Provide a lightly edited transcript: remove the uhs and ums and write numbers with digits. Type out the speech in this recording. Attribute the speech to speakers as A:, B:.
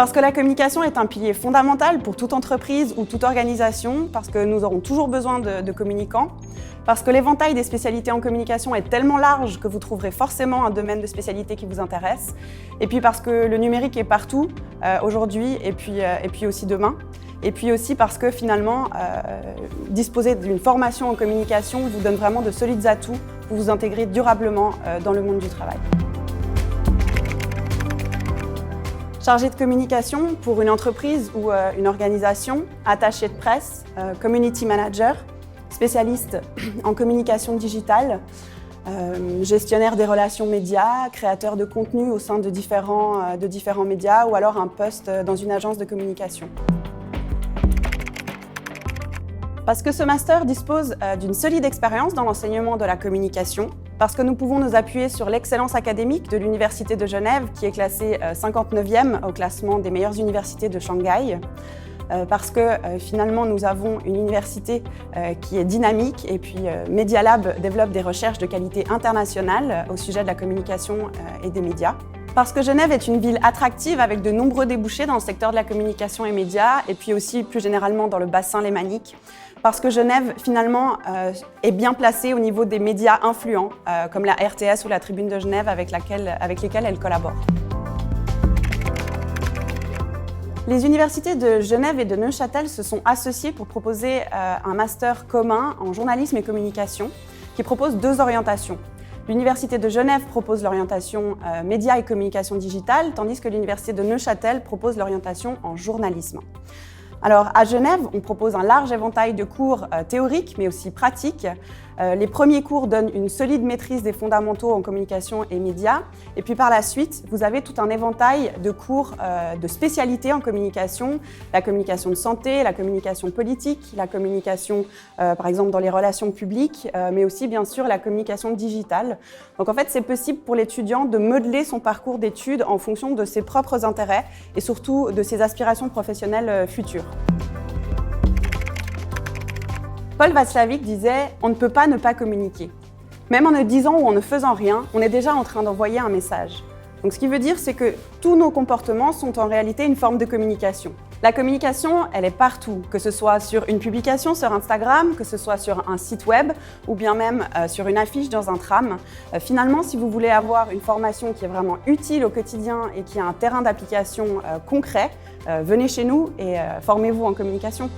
A: Parce que la communication est un pilier fondamental pour toute entreprise ou toute organisation, parce que nous aurons toujours besoin de communicants, parce que l'éventail des spécialités en communication est tellement large que vous trouverez forcément un domaine de spécialité qui vous intéresse, et puis parce que le numérique est partout, aujourd'hui et puis aussi demain, et puis aussi parce que finalement, disposer d'une formation en communication vous donne vraiment de solides atouts pour vous intégrer durablement dans le monde du travail. Chargé de communication pour une entreprise ou une organisation, attaché de presse, community manager, spécialiste en communication digitale, gestionnaire des relations médias, créateur de contenu au sein de différents médias ou alors un poste dans une agence de communication. Parce que ce master dispose d'une solide expérience dans l'enseignement de la communication, parce que nous pouvons nous appuyer sur l'excellence académique de l'Université de Genève, qui est classée 59e au classement des meilleures universités de Shanghai, parce que finalement nous avons une université qui est dynamique et puis Media Lab développe des recherches de qualité internationale au sujet de la communication et des médias. Parce que Genève est une ville attractive avec de nombreux débouchés dans le secteur de la communication et médias et puis aussi plus généralement dans le bassin lémanique. Parce que Genève, finalement, est bien placée au niveau des médias influents, comme la RTS ou la Tribune de Genève avec lesquels elle collabore. Les universités de Genève et de Neuchâtel se sont associées pour proposer un master commun en journalisme et communication qui propose 2 orientations. L'Université de Genève propose l'orientation médias et communication digitale, tandis que l'Université de Neuchâtel propose l'orientation en journalisme. Alors, à Genève, on propose un large éventail de cours théoriques, mais aussi pratiques. Les premiers cours donnent une solide maîtrise des fondamentaux en communication et médias. Et puis par la suite, vous avez tout un éventail de cours de spécialités en communication. La communication de santé, la communication politique, la communication, par exemple, dans les relations publiques, mais aussi, bien sûr, la communication digitale. Donc, en fait, c'est possible pour l'étudiant de modeler son parcours d'études en fonction de ses propres intérêts et surtout de ses aspirations professionnelles futures. Paul Václavic disait « On ne peut pas ne pas communiquer ». Même en ne disant ou en ne faisant rien, on est déjà en train d'envoyer un message. Donc ce qui veut dire, c'est que tous nos comportements sont en réalité une forme de communication. La communication, elle est partout, que ce soit sur une publication sur Instagram, que ce soit sur un site web ou bien même sur une affiche dans un tram. Finalement, si vous voulez avoir une formation qui est vraiment utile au quotidien et qui a un terrain d'application concret, venez chez nous et formez-vous en communication.